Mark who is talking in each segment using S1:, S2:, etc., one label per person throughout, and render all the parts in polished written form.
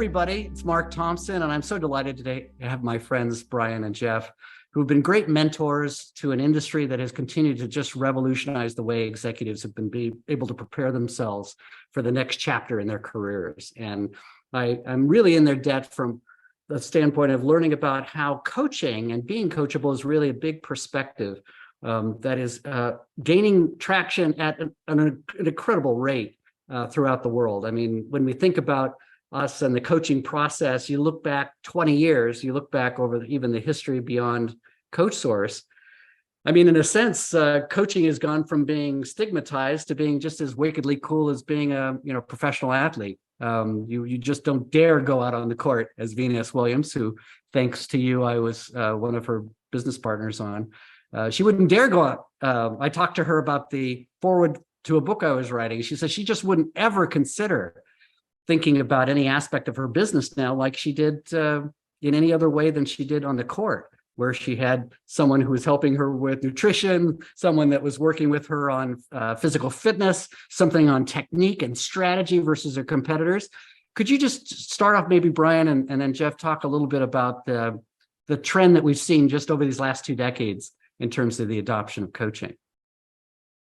S1: everybody. It's Mark Thompson, and I'm so delighted today to have my friends Brian and Jeff, who've been great mentors to an industry that has continued to just revolutionize the way executives have been able to prepare themselves for the next chapter in their careers. And I'm really in their debt from the standpoint of learning about how coaching and being coachable is really a big perspective that is gaining traction at an incredible rate throughout the world. I mean, when we think about us and the coaching process, you look back 20 years, you look back over even the history beyond CoachSource. I mean, in a sense, coaching has gone from being stigmatized to being just as wickedly cool as being a professional athlete. You just don't dare go out on the court, as Venus Williams, who, thanks to you, I was one of her business partners on. She wouldn't dare go out. I talked to her about the forward to a book I was writing. She said she just wouldn't ever consider thinking about any aspect of her business now like she did in any other way than she did on the court, where she had someone who was helping her with nutrition, someone that was working with her on physical fitness, something on technique and strategy versus her competitors. Could you just start off, maybe Brian and then Jeff, talk a little bit about the trend that we've seen just over these last 2 decades in terms of the adoption of coaching?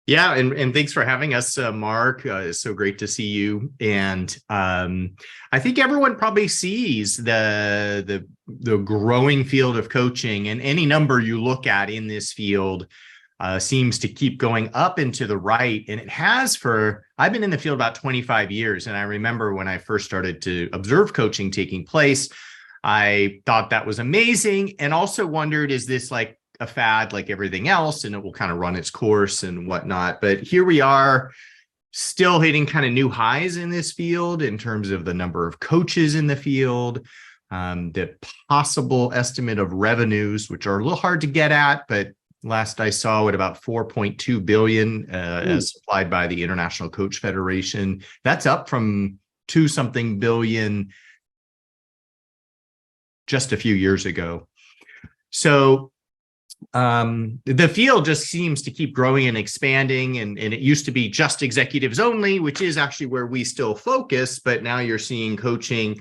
S2: Yeah, and thanks for having us, Mark. It's so great to see you. And I think everyone probably sees the growing field of coaching, and any number you look at in this field seems to keep going up and to the right. And it has I've been in the field about 25 years. And I remember when I first started to observe coaching taking place, I thought that was amazing. And also wondered, is this like a fad like everything else, and it will kind of run its course and whatnot? But here we are, still hitting kind of new highs in this field in terms of the number of coaches in the field, the possible estimate of revenues, which are a little hard to get at, but last I saw at about 4.2 billion as supplied by the International Coach Federation. That's up from 2-something billion just a few years ago. So the field just seems to keep growing and expanding, and it used to be just executives only, which is actually where we still focus, but now you're seeing coaching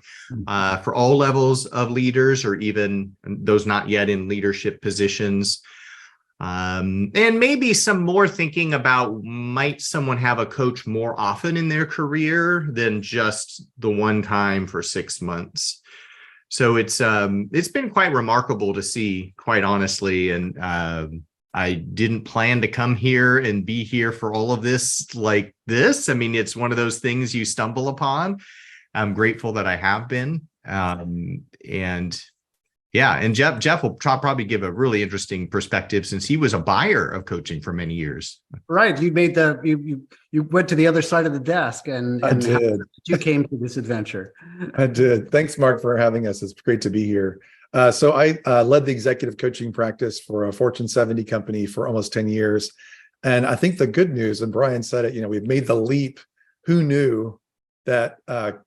S2: for all levels of leaders, or even those not yet in leadership positions. And maybe some more thinking about, might someone have a coach more often in their career than just the one time for 6 months? So it's been quite remarkable to see, quite honestly. And I didn't plan to come here and be here for all of this like this. I mean, it's one of those things you stumble upon. I'm grateful that I have been. And Jeff will probably give a really interesting perspective, since he was a buyer of coaching for many years. Right.
S1: You made you went to the other side of the desk, and
S3: I did.
S1: You came to this adventure.
S3: I did. Thanks, Mark, for having us. It's great to be here. So I led the executive coaching practice for a Fortune 70 company for almost 10 years. And I think the good news, and Brian said it, we've made the leap. Who knew that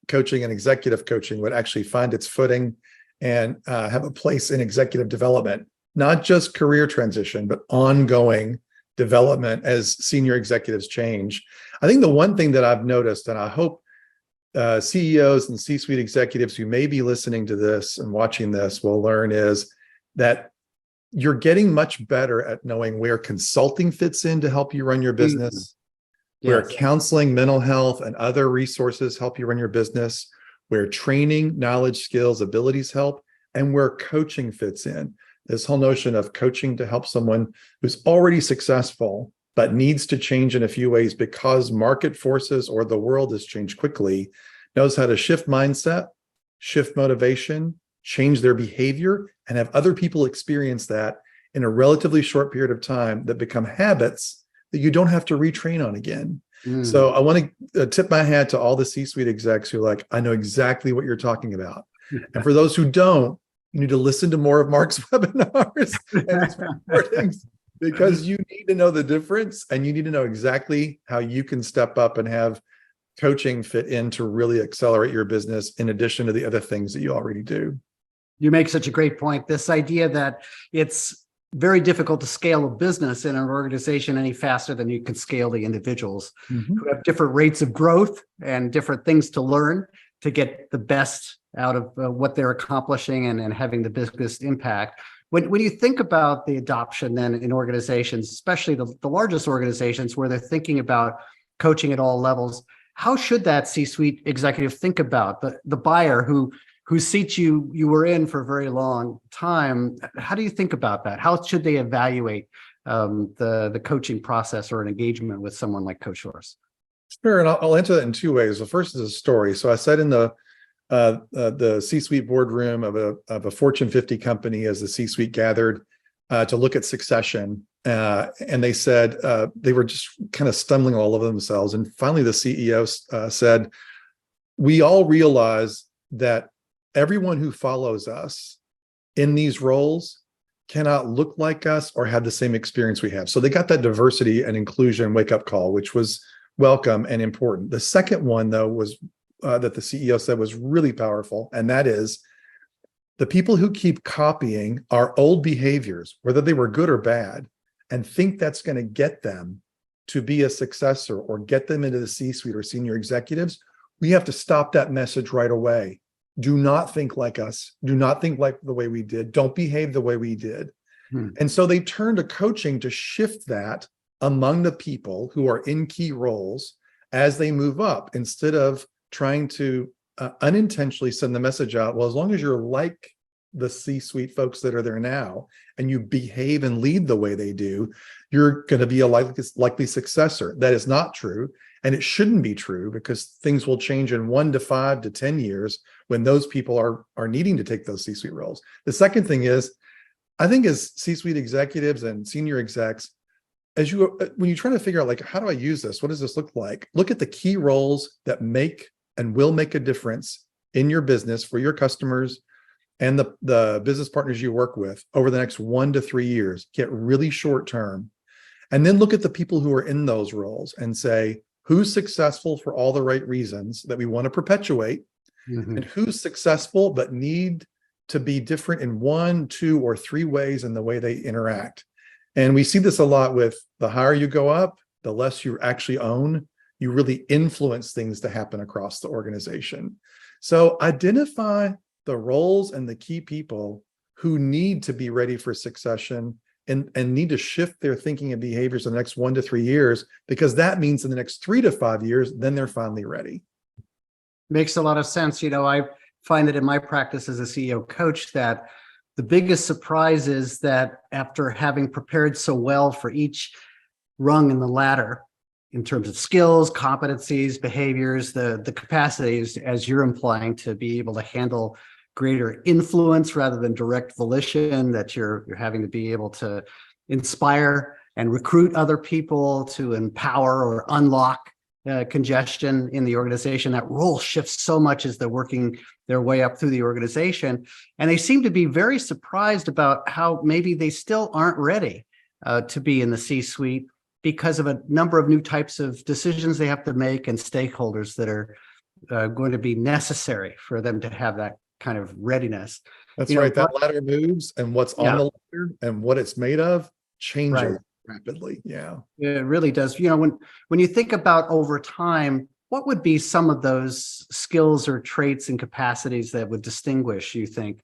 S3: coaching and executive coaching would actually find its footing and have a place in executive development, not just career transition, but ongoing development as senior executives change. I think the one thing that I've noticed, and I hope CEOs and C-suite executives who may be listening to this and watching this will learn, is that you're getting much better at knowing where consulting fits in to help you run your business, where counseling, mental health, and other resources help you run your business, where training, knowledge, skills, abilities help, and where coaching fits in. This whole notion of coaching to help someone who's already successful, but needs to change in a few ways because market forces or the world has changed quickly, knows how to shift mindset, shift motivation, change their behavior, and have other people experience that in a relatively short period of time that become habits that you don't have to retrain on again. So I want to tip my hat to all the C-suite execs who are like, I know exactly what you're talking about. And for those who don't, you need to listen to more of Mark's webinars and his recordings, because you need to know the difference, and you need to know exactly how you can step up and have coaching fit in to really accelerate your business, in addition to the other things that you already do.
S1: You make such a great point. This idea that it's very difficult to scale a business in an organization any faster than you can scale the individuals who have different rates of growth and different things to learn to get the best out of what they're accomplishing and having the biggest impact. When you think about the adoption then in organizations, especially the largest organizations where they're thinking about coaching at all levels, how should that C-suite executive think about the buyer whose seat you were in for a very long time? How do you think about that? How should they evaluate the coaching process or an engagement with someone like CoachSource?
S3: Sure, and I'll answer that in two ways. The first is a story. So I said in the C-suite boardroom of a Fortune 50 company as the C-suite gathered to look at succession, and they said they were just kind of stumbling all over themselves. And finally, the CEO said, "We all realize that everyone who follows us in these roles cannot look like us or have the same experience we have." So they got that diversity and inclusion wake-up call, which was welcome and important. The second one, though, was that the CEO said was really powerful, and that is the people who keep copying our old behaviors, whether they were good or bad, and think that's going to get them to be a successor or get them into the C-suite or senior executives, we have to stop that message right away. Do not think like us. Do not think like the way we did. Don't behave the way we did. And so they turned to coaching to shift that among the people who are in key roles as they move up, instead of trying to unintentionally send the message out, well, as long as you're like the C-suite folks that are there now and you behave and lead the way they do, you're going to be a likely successor. That is not true. And it shouldn't be true, because things will change in 1 to 5 to 10 years when those people are needing to take those C-suite roles. The second thing is, I think as C-suite executives and senior execs, when you're trying to figure out, like, how do I use this? What does this look like? Look at the key roles that make and will make a difference in your business for your customers and the business partners you work with over the next 1 to 3 years. Get really short term. And then look at the people who are in those roles and say, who's successful for all the right reasons that we want to perpetuate, and who's successful but need to be different in 1, 2, or 3 ways in the way they interact. And we see this a lot with the higher you go up, the less you actually own. You really influence things to happen across the organization. So identify the roles and the key people who need to be ready for succession and need to shift their thinking and behaviors in the next 1 to 3 years, because that means in the next 3 to 5 years, then they're finally ready.
S1: Makes a lot of sense. I find that in my practice as a CEO coach, that the biggest surprise is that after having prepared so well for each rung in the ladder, in terms of skills, competencies, behaviors, the capacities, as you're implying, to be able to handle greater influence rather than direct volition, that you're having to be able to inspire and recruit other people, to empower or unlock congestion in the organization. That role shifts so much as they're working their way up through the organization. And they seem to be very surprised about how maybe they still aren't ready to be in the C-suite, because of a number of new types of decisions they have to make and stakeholders that are going to be necessary for them to have that kind of readiness.
S3: That's right. That ladder moves, and what's on the ladder and what it's made of changes rapidly. Yeah,
S1: it really does. When you think about over time, what would be some of those skills or traits and capacities that would distinguish, you think,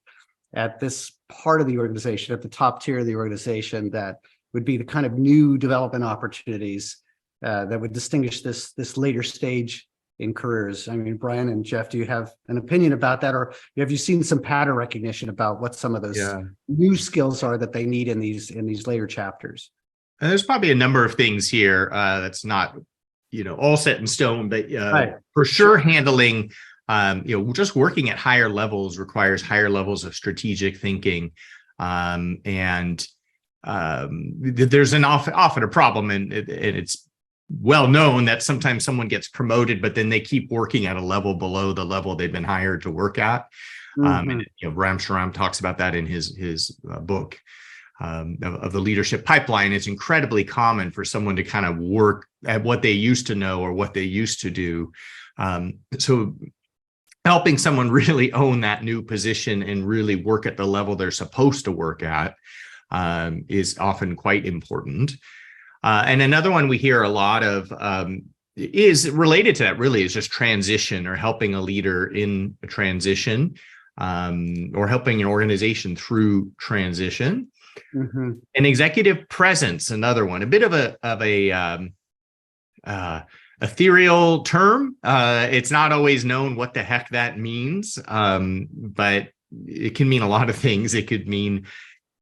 S1: at this part of the organization, at the top tier of the organization, that would be the kind of new development opportunities that would distinguish this later stage in careers? I mean, Brian and Jeff, do you have an opinion about that, or have you seen some pattern recognition about what some of those new skills are that they need in these later chapters?
S2: And there's probably a number of things here that's not, all set in stone, but for sure, handling, just working at higher levels requires higher levels of strategic thinking, and there's often a problem, and it's well known that sometimes someone gets promoted, but then they keep working at a level below the level they've been hired to work at. And Ram Shriram talks about that in his book of the leadership pipeline. It's incredibly common for someone to kind of work at what they used to know or what they used to do. So helping someone really own that new position and really work at the level they're supposed to work at is often quite important. And another one we hear a lot of is related to that really is just transition, or helping a leader in a transition, or helping an organization through transition.
S1: Mm-hmm.
S2: And executive presence, another one, a bit of a ethereal term. It's not always known what the heck that means, but it can mean a lot of things. It could mean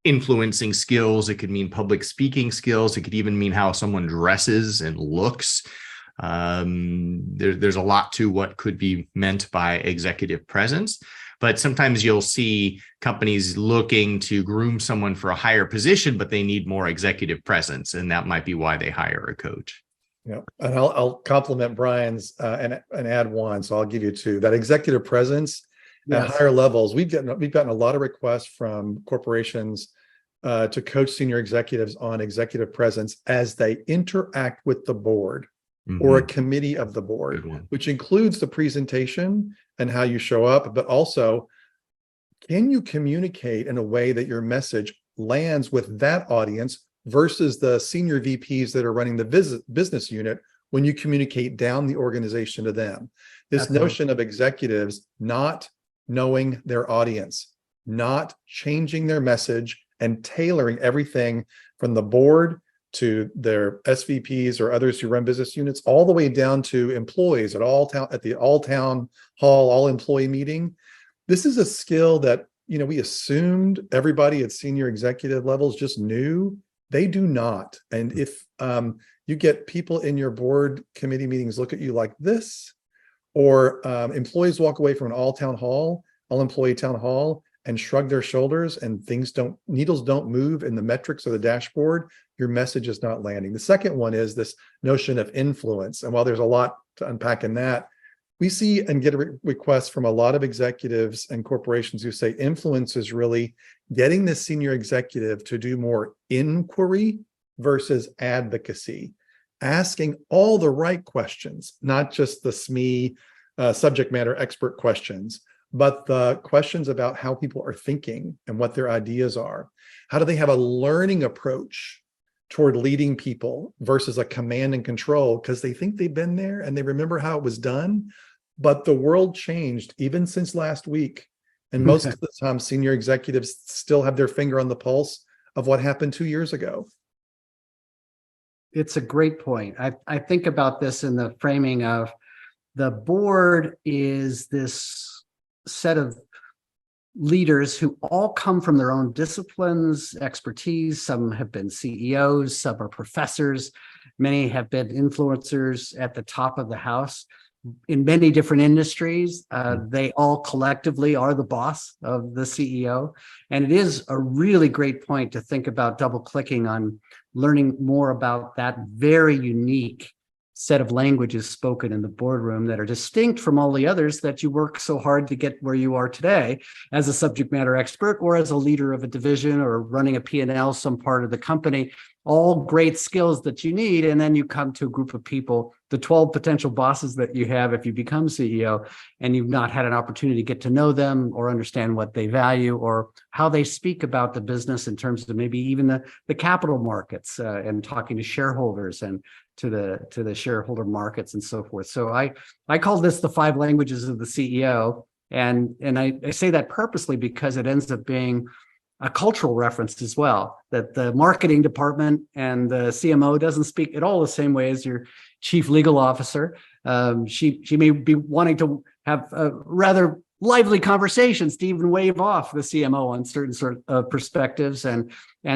S2: influencing skills. It could mean public speaking skills. It could even mean how someone dresses and looks. There's a lot to what could be meant by executive presence. But sometimes you'll see companies looking to groom someone for a higher position, but they need more executive presence. And that might be why they hire a coach.
S3: Yeah, and I'll compliment Brian's and add one. So I'll give you two. That executive presence at higher levels. We've gotten a lot of requests from corporations to coach senior executives on executive presence as they interact with the board or a committee of the board, which includes the presentation and how you show up, but also, can you communicate in a way that your message lands with that audience versus the senior VPs that are running the business unit when you communicate down the organization to them? This notion of executives not knowing their audience, not changing their message and tailoring everything from the board to their SVPs or others who run business units, all the way down to employees at the all town hall, all employee meeting. This is a skill that, we assumed everybody at senior executive levels just knew. They do not. And if you get people in your board committee meetings look at you like this, or employees walk away from an all employee town hall and shrug their shoulders, and needles don't move in the metrics or the dashboard, your message is not landing. The second one is this notion of influence. And while there's a lot to unpack in that, we see and get requests from a lot of executives and corporations who say influence is really getting the senior executive to do more inquiry versus advocacy, asking all the right questions, not just the SME subject matter expert questions, but the questions about how people are thinking and what their ideas are. How do they have a learning approach toward leading people versus a command and control, because they think they've been there and they remember how it was done. But the world changed even since last week. And most of the time, senior executives still have their finger on the pulse of what happened 2 years ago.
S1: It's a great point. I think about this in the framing of the board is this set of leaders who all come from their own disciplines, expertise. Some have been CEOs, some are professors, many have been influencers at the top of the house in many different industries. They all collectively are the boss of the CEO. And it is a really great point to think about double clicking on learning more about that very unique set of languages spoken in the boardroom that are distinct from all the others that you work so hard to get where you are today as a subject matter expert or as a leader of a division or running a P&L, some part of the company. All great skills that you need. And then you come to a group of people, the 12 potential bosses that you have if you become CEO, and you've not had an opportunity to get to know them or understand what they value or how they speak about the business in terms of maybe even the capital markets and talking to shareholders and to the shareholder markets and so forth. So I call this the 5 languages of the CEO. And I say that purposely because it ends up being a cultural reference as well, that the marketing department and the CMO doesn't speak at all the same way as your chief legal officer. She may be wanting to have rather lively conversations to even wave off the CMO on certain sort of perspectives, and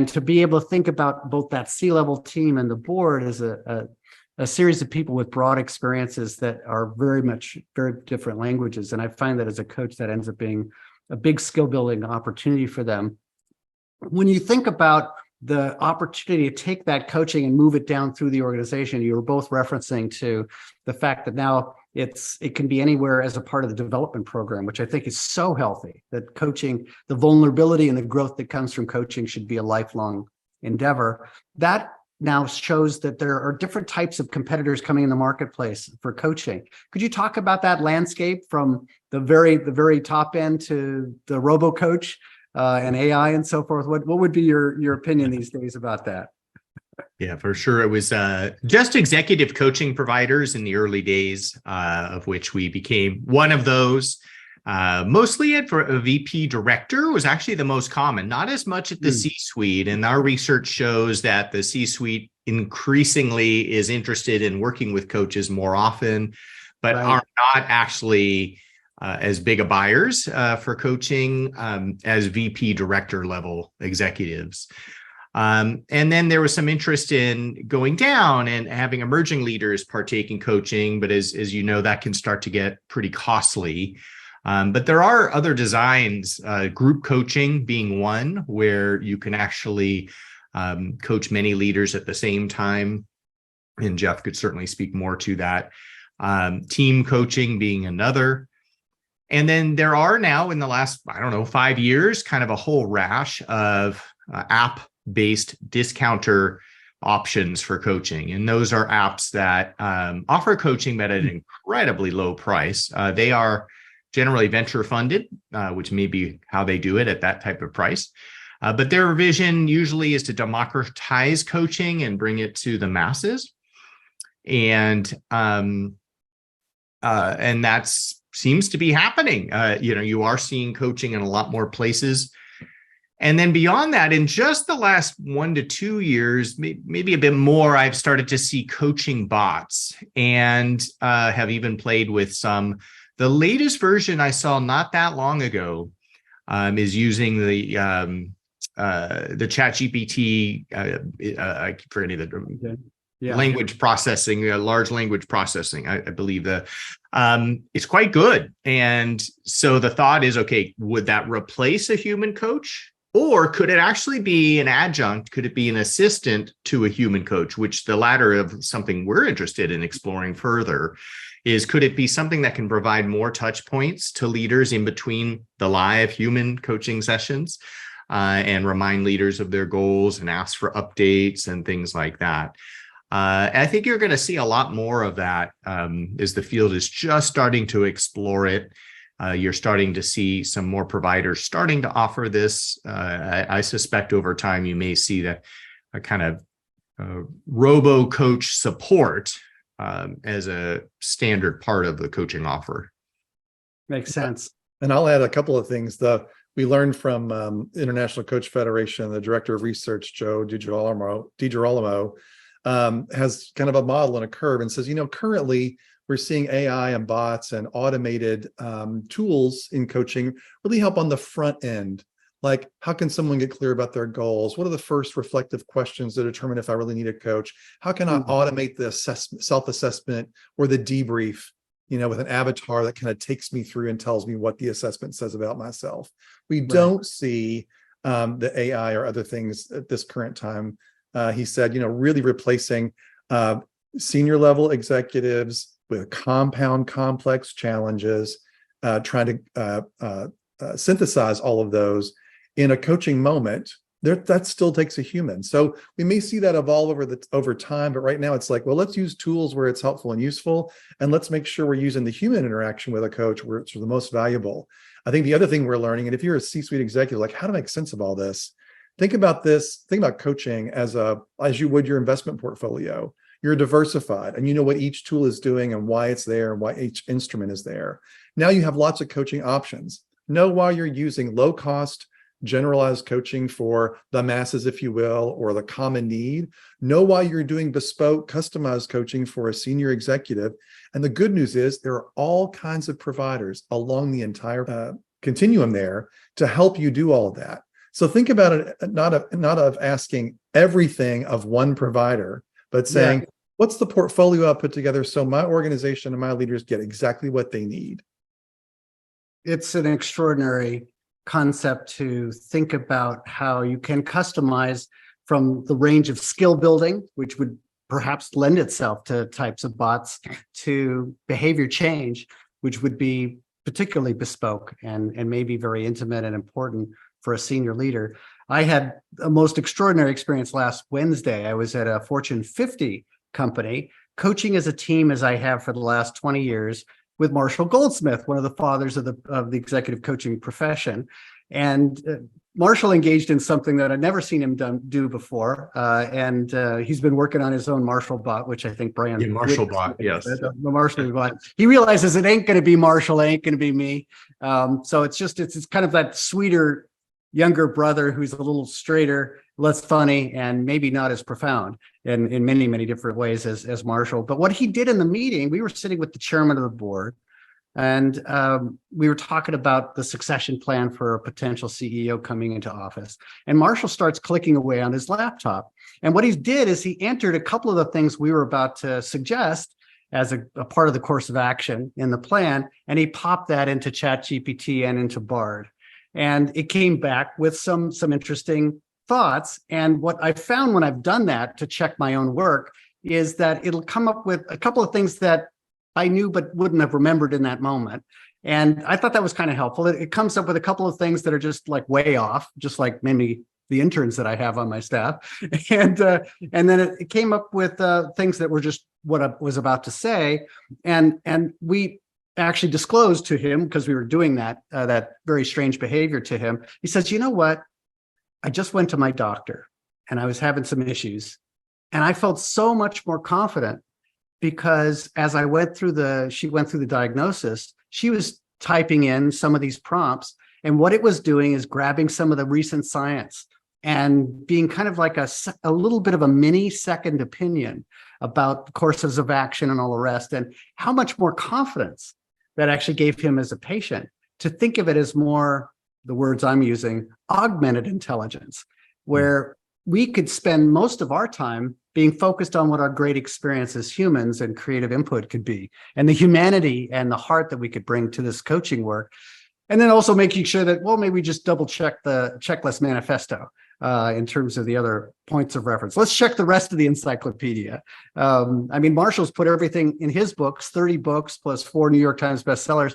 S1: to be able to think about both that C-level team and the board as a series of people with broad experiences that are very different languages. And I find that as a coach, that ends up being a big skill building opportunity for them. When you think about the opportunity to take that coaching and move it down through the organization, you were both referencing to the fact that now it can be anywhere as a part of the development program, which I think is so healthy, that coaching, the vulnerability and the growth that comes from coaching should be a lifelong endeavor. That now shows that there are different types of competitors coming in the marketplace for coaching. Could you talk about that landscape from the very top end to the robo coach and AI and so forth? What would be your opinion these days about that?
S2: Yeah, for sure. It was just executive coaching providers in the early days, of which we became one of those. Mostly for a VP director was actually the most common, not as much at the C-suite. And our research shows that the C-suite increasingly is interested in working with coaches more often, but are not actually as big a buyers for coaching as VP director level executives. And then there was some interest in going down and having emerging leaders partake in coaching. But as you know, that can start to get pretty costly. But there are other designs, group coaching being one, where you can actually coach many leaders at the same time. And Jeff could certainly speak more to that. Team coaching being another. And then there are now in the last, 5 years, kind of a whole rash of app-based discounter options for coaching. And those are apps that offer coaching but at an incredibly low price. They are generally venture funded, which may be how they do it at that type of price. But their vision usually is to democratize coaching and bring it to the masses. And that seems to be happening. You are seeing coaching in a lot more places. And then beyond that, in just the last 1 to 2 years, maybe a bit more, I've started to see coaching bots and have even played with some. The latest version I saw not that long ago is using the ChatGPT. I keep forgetting the language processing, large language processing. I believe it's quite good. And so the thought is, okay, would that replace a human coach? Or could it actually be an adjunct? Could it be an assistant to a human coach, which the latter of something we're interested in exploring further is, could it be something that can provide more touch points to leaders in between the live human coaching sessions and remind leaders of their goals and ask for updates and things like that? I think you're going to see a lot more of that as the field is just starting to explore it. You're starting to see some more providers starting to offer this. I suspect over time you may see that a kind of robo-coach support as a standard part of the coaching offer. Makes sense.
S3: And I'll add a couple of things. We learned from International Coach Federation, the director of research, Joe DiGirolamo, has kind of a model and a curve and says, currently we're seeing AI and bots and automated tools in coaching really help on the front end. Like, how can someone get clear about their goals? What are the first reflective questions to determine if I really need a coach? How can I automate the self-assessment or the debrief, with an avatar that kind of takes me through and tells me what the assessment says about myself? We don't see the AI or other things at this current time. He said, really replacing senior level executives with compound complex challenges, trying to synthesize all of those in a coaching moment. That still takes a human. So we may see that evolve over time, but right now it's like, well, let's use tools where it's helpful and useful, and let's make sure we're using the human interaction with a coach where it's the most valuable. I think the other thing we're learning, and if you're a C-suite executive, like, how to make sense of all this, think about coaching as you would your investment portfolio. You're diversified and you know what each tool is doing and why it's there and why each instrument is there. Now you have lots of coaching options. Know why you're using low cost, generalized coaching for the masses, if you will, or the common need. Know why you're doing bespoke, customized coaching for a senior executive. And the good news is there are all kinds of providers along the entire continuum there to help you do all of that. So think about it, not of asking everything of one provider, but saying, what's the portfolio I put together so my organization and my leaders get exactly what they need?
S1: It's an extraordinary concept to think about how you can customize from the range of skill building, which would perhaps lend itself to types of bots, to behavior change, which would be particularly bespoke and maybe very intimate and important for a senior leader. I had a most extraordinary experience last Wednesday. I was at a Fortune 50 company, coaching as a team, as I have for the last 20 years, with Marshall Goldsmith, one of the fathers of the executive coaching profession. And Marshall engaged in something that I'd never seen him do before. And he's been working on his own Marshall bot, which I think Brian.
S2: Yeah, Marshall bot, yes.
S1: The Marshall bot. He realizes it ain't going to be Marshall, it ain't going to be me. So it's kind of that sweeter, younger brother who's a little straighter, less funny, and maybe not as profound in many, many different ways as Marshall. But what he did in the meeting, we were sitting with the chairman of the board, and we were talking about the succession plan for a potential CEO coming into office. And Marshall starts clicking away on his laptop. And what he did is he entered a couple of the things we were about to suggest as a part of the course of action in the plan. And he popped that into ChatGPT and into Bard. And it came back with some interesting thoughts. And what I found when I've done that to check my own work is that it'll come up with a couple of things that I knew but wouldn't have remembered in that moment. And I thought that was kind of helpful. It comes up with a couple of things that are just like way off, just like maybe the interns that I have on my staff. And then it came up with things that were just what I was about to say. And we actually disclosed to him, because we were doing that very strange behavior to him. He says, you know what? I just went to my doctor and I was having some issues. And I felt so much more confident because as I went through she went through the diagnosis, she was typing in some of these prompts. And what it was doing is grabbing some of the recent science and being kind of like a little bit of a mini second opinion about the courses of action and all the rest, and how much more confidence that actually gave him as a patient to think of it as more, the words I'm using, augmented intelligence, where we could spend most of our time being focused on what our great experience as humans and creative input could be, and the humanity and the heart that we could bring to this coaching work. And then also making sure that, well, maybe we just double check the checklist manifesto in terms of the other points of reference. Let's check the rest of the encyclopedia. I mean, Marshall's put everything in his books, 30 books plus 4 New York Times bestsellers.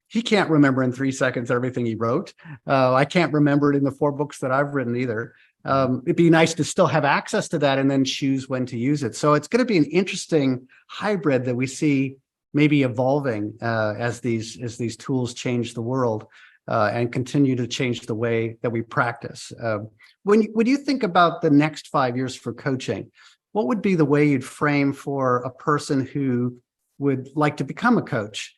S1: He can't remember in 3 seconds everything he wrote. I can't remember it in the 4 books that I've written either. It'd be nice to still have access to that and then choose when to use it. So it's going to be an interesting hybrid that we see maybe evolving as these tools change the world and continue to change the way that we practice. When you think about the next 5 years for coaching, what would be the way you'd frame for a person who would like to become a coach?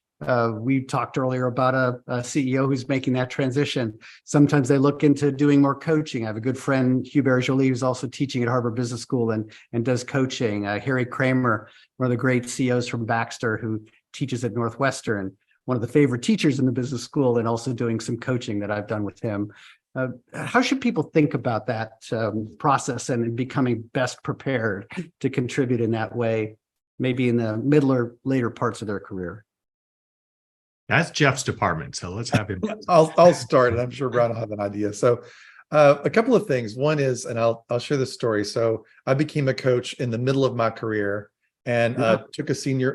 S1: We talked earlier about a CEO who's making that transition. Sometimes they look into doing more coaching. I have a good friend, Hubert Joly, who's also teaching at Harvard Business School and does coaching. Harry Kramer, one of the great CEOs from Baxter, who teaches at Northwestern, one of the favorite teachers in the business school, and also doing some coaching that I've done with him. How should people think about that process and becoming best prepared to contribute in that way, maybe in the middle or later parts of their career?
S2: That's Jeff's department, so let's have him.
S3: I'll start, and I'm sure Brian will have an idea. So a couple of things. One is, and I'll share this story. So I became a coach in the middle of my career, and took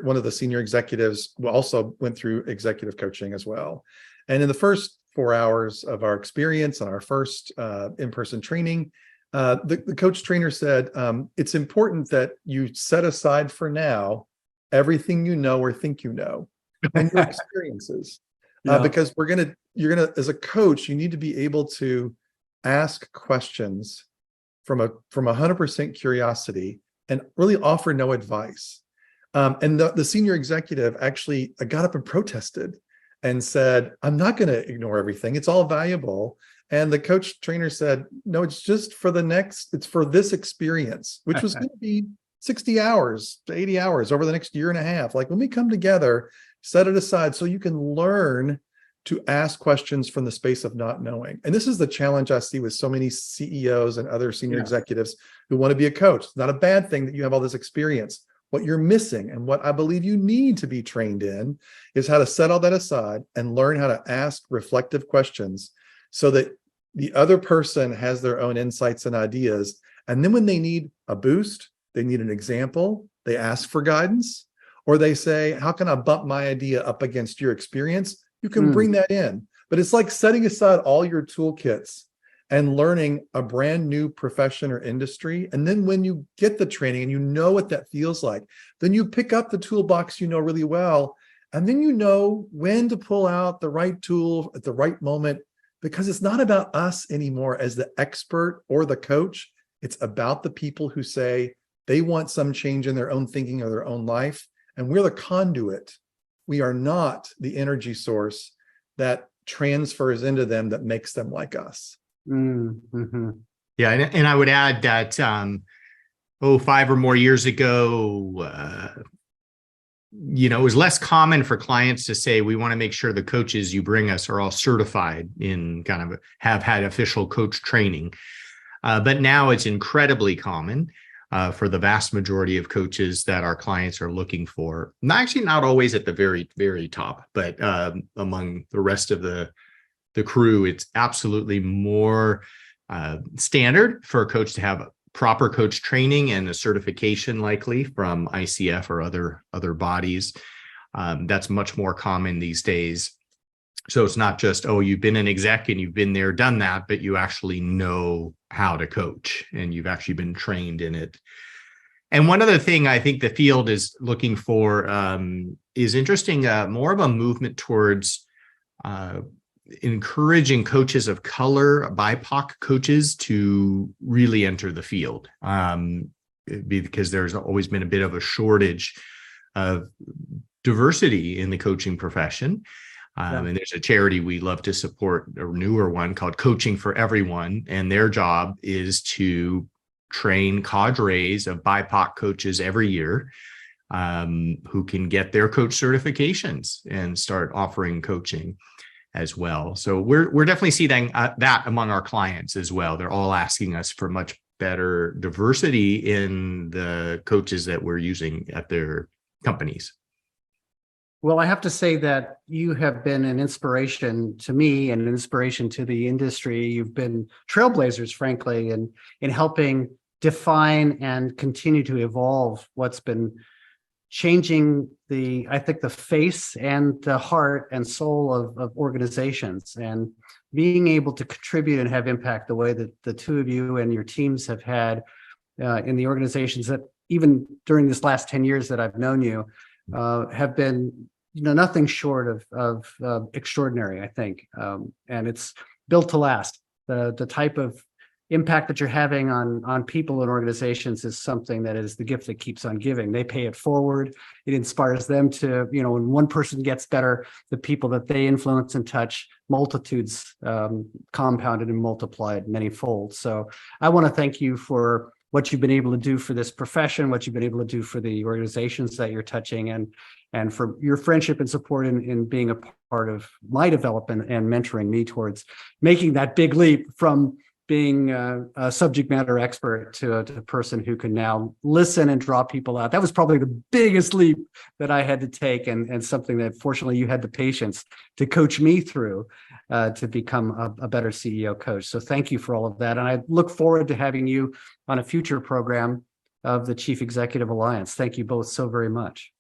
S3: one of the senior executives who also went through executive coaching as well. And in the first 4 hours of our experience on our first in-person training, the coach trainer said, it's important that you set aside for now everything you know or think you know and your experiences, because you're gonna as a coach, you need to be able to ask questions from 100% curiosity and really offer no advice. And the senior executive actually got up and protested and said, I'm not going to ignore everything. It's all valuable. And the coach trainer said, no, it's just it's for this experience, which was going to be 60 hours to 80 hours over the next year and a half. Like, when we come together, set it aside so you can learn to ask questions from the space of not knowing. And this is the challenge I see with so many CEOs and other senior executives who want to be a coach. It's not a bad thing that you have all this experience. What you're missing, and what I believe you need to be trained in, is how to set all that aside and learn how to ask reflective questions so that the other person has their own insights and ideas. And then when they need a boost, they need an example, they ask for guidance, or they say, how can I bump my idea up against your experience? You can bring that in. But it's like setting aside all your toolkits and learning a brand new profession or industry. And then when you get the training and you know what that feels like, then you pick up the toolbox you know really well. And then you know when to pull out the right tool at the right moment, because it's not about us anymore as the expert or the coach. It's about the people who say they want some change in their own thinking or their own life. And we're the conduit. We are not the energy source that transfers into them that makes them like us.
S1: Mm-hmm.
S2: Yeah. And I would add that, 5 or more years ago, it was less common for clients to say, we want to make sure the coaches you bring us are all certified in kind of have had official coach training. But now it's incredibly common for the vast majority of coaches that our clients are looking for. Not always at the very, very top, but among the rest of the crew, it's absolutely more standard for a coach to have proper coach training and a certification likely from ICF or other bodies. That's much more common these days. So it's not just, you've been an exec and you've been there, done that, but you actually know how to coach and you've actually been trained in it. And one other thing I think the field is looking for is interesting, more of a movement towards encouraging coaches of color, BIPOC coaches, to really enter the field, because there's always been a bit of a shortage of diversity in the coaching profession. And there's a charity we love to support, a newer one called Coaching for Everyone. And their job is to train cadres of BIPOC coaches every year who can get their coach certifications and start offering coaching as well. So we're definitely seeing that among our clients as well. They're all asking us for much better diversity in the coaches that we're using at their companies.
S1: Well, I have to say that you have been an inspiration to me and an inspiration to the industry. You've been trailblazers, frankly, in helping define and continue to evolve what's been changing the face and the heart and soul of organizations, and being able to contribute and have impact the way that the two of you and your teams have had in the organizations that even during this last 10 years that I've known you have been nothing short of extraordinary, I think. And it's built to last. The type of impact that you're having on people and organizations is something that is the gift that keeps on giving. They pay it forward. It inspires them to, when one person gets better, the people that they influence and touch, multitudes compounded and multiplied manyfold. So I want to thank you for what you've been able to do for this profession, what you've been able to do for the organizations that you're touching, and for your friendship and support in being a part of my development and mentoring me towards making that big leap from being a subject matter expert to a person who can now listen and draw people out. That was probably the biggest leap that I had to take, and something that fortunately you had the patience to coach me through to become a better CEO coach. So thank you for all of that. And I look forward to having you on a future program of the Chief Executive Alliance. Thank you both so very much.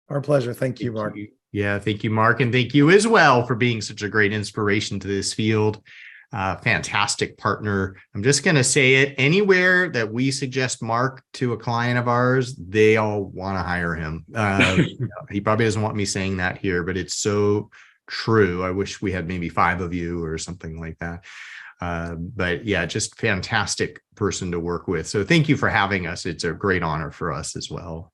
S3: Our pleasure. Thank you, Mark.
S2: Yeah, thank you, Mark. And thank you as well for being such a great inspiration to this field. Fantastic partner. I'm just going to say it. Anywhere that we suggest Mark to a client of ours, they all want to hire him. He probably doesn't want me saying that here, but it's so true. I wish we had maybe 5 of you or something like that. But yeah, just fantastic person to work with. So thank you for having us. It's a great honor for us as well.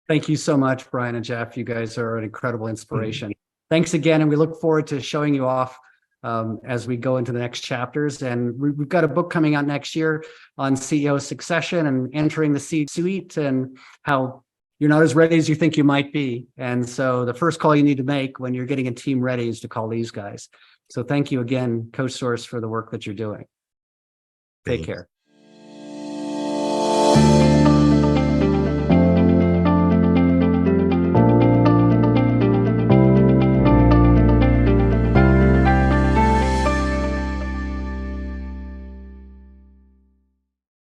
S1: Thank you so much, Brian and Jeff. You guys are an incredible inspiration. Mm-hmm. Thanks again. And we look forward to showing you off as we go into the next chapters. And we've got a book coming out next year on CEO succession and entering the C-suite, and how you're not as ready as you think you might be. And so the first call you need to make when you're getting a team ready is to call these guys. So thank you again, CoachSource, for the work that you're doing. Take care.